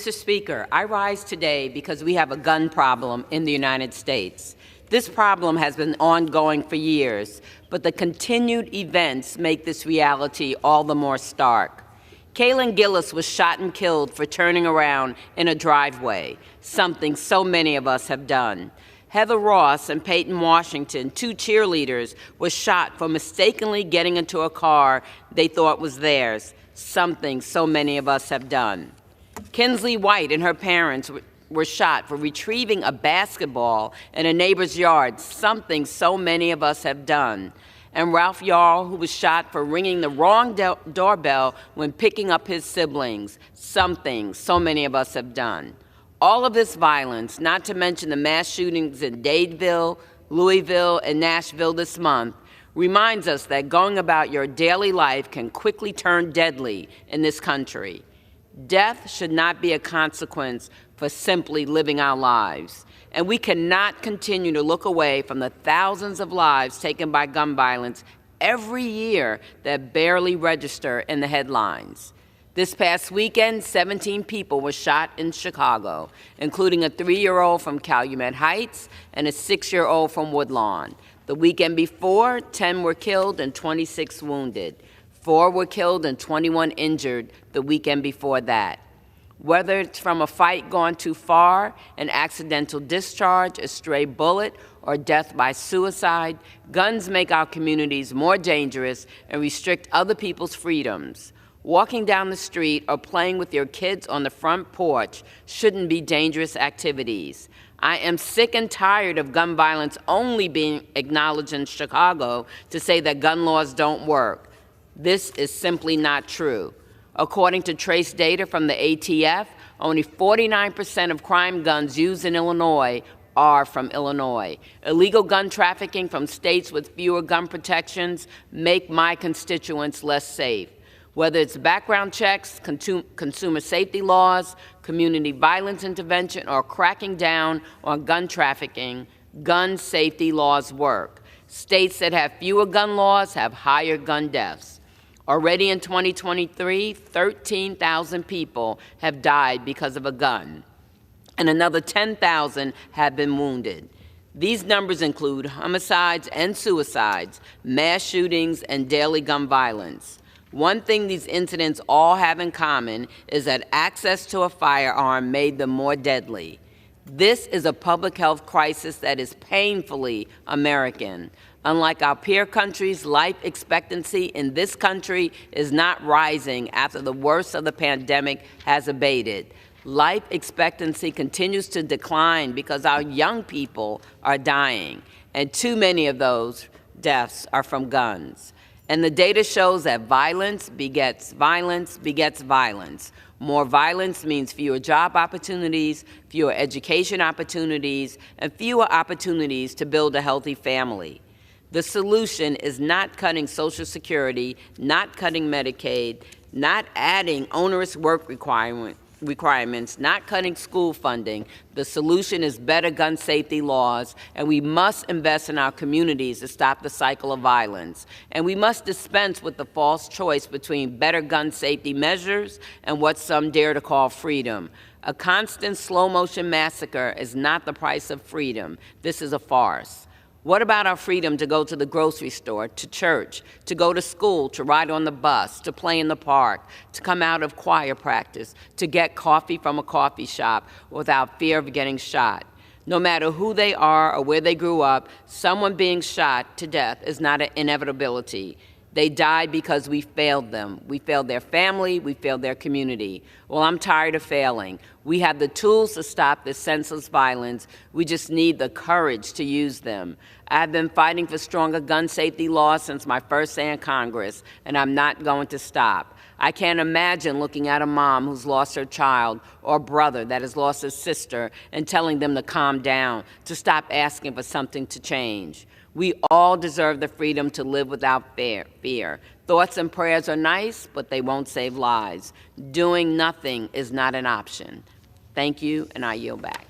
Mr. Speaker, I rise today because we have a gun problem in the United States. This problem has been ongoing for years, but the continued events make this reality all the more stark. Kaylin Gillis was shot and killed for turning around in a driveway, something so many of us have done. Heather Ross and Peyton Washington, two cheerleaders, were shot for mistakenly getting into a car they thought was theirs, something so many of us have done. Kinsley White and her parents were shot for retrieving a basketball in a neighbor's yard, something so many of us have done. And Ralph Yarl, who was shot for ringing the wrong doorbell when picking up his siblings, something so many of us have done. All of this violence, not to mention the mass shootings in Dadeville, Louisville, and Nashville this month, reminds us that going about your daily life can quickly turn deadly in this country. Death should not be a consequence for simply living our lives. And we cannot continue to look away from the thousands of lives taken by gun violence every year that barely register in the headlines. This past weekend, 17 people were shot in Chicago, including a 3-year-old from Calumet Heights and a 6-year-old from Woodlawn. The weekend before, 10 were killed and 26 wounded. 4 were killed and 21 injured the weekend before that. Whether it's from a fight gone too far, an accidental discharge, a stray bullet, or death by suicide, guns make our communities more dangerous and restrict other people's freedoms. Walking down the street or playing with your kids on the front porch shouldn't be dangerous activities. I am sick and tired of gun violence only being acknowledged in Chicago to say that gun laws don't work. This is simply not true. According to trace data from the ATF, only 49% of crime guns used in Illinois are from Illinois. Illegal gun trafficking from states with fewer gun protections make my constituents less safe. Whether it's background checks, consumer safety laws, community violence intervention, or cracking down on gun trafficking, gun safety laws work. States that have fewer gun laws have higher gun deaths. Already in 2023, 13,000 people have died because of a gun, and another 10,000 have been wounded. These numbers include homicides and suicides, mass shootings, and daily gun violence. One thing these incidents all have in common is that access to a firearm made them more deadly. This is a public health crisis that is painfully American. Unlike our peer countries, life expectancy in this country is not rising after the worst of the pandemic has abated. Life expectancy continues to decline because our young people are dying, and too many of those deaths are from guns. And the data shows that violence begets violence begets violence. More violence means fewer job opportunities, fewer education opportunities, and fewer opportunities to build a healthy family. The solution is not cutting Social Security, not cutting Medicaid, not adding onerous work requirements, not cutting school funding. The solution is better gun safety laws, and we must invest in our communities to stop the cycle of violence. And we must dispense with the false choice between better gun safety measures and what some dare to call freedom. A constant slow-motion massacre is not the price of freedom. This is a farce. What about our freedom to go to the grocery store, to church, to go to school, to ride on the bus, to play in the park, to come out of choir practice, to get coffee from a coffee shop without fear of getting shot? No matter who they are or where they grew up, someone being shot to death is not an inevitability. They died because we failed them. We failed their family. We failed their community. Well, I'm tired of failing. We have the tools to stop this senseless violence. We just need the courage to use them. I've been fighting for stronger gun safety laws since my first day in Congress, and I'm not going to stop. I can't imagine looking at a mom who's lost her child or a brother that has lost his sister and telling them to calm down, to stop asking for something to change. We all deserve the freedom to live without fear. Thoughts and prayers are nice, but they won't save lives. Doing nothing is not an option. Thank you, and I yield back.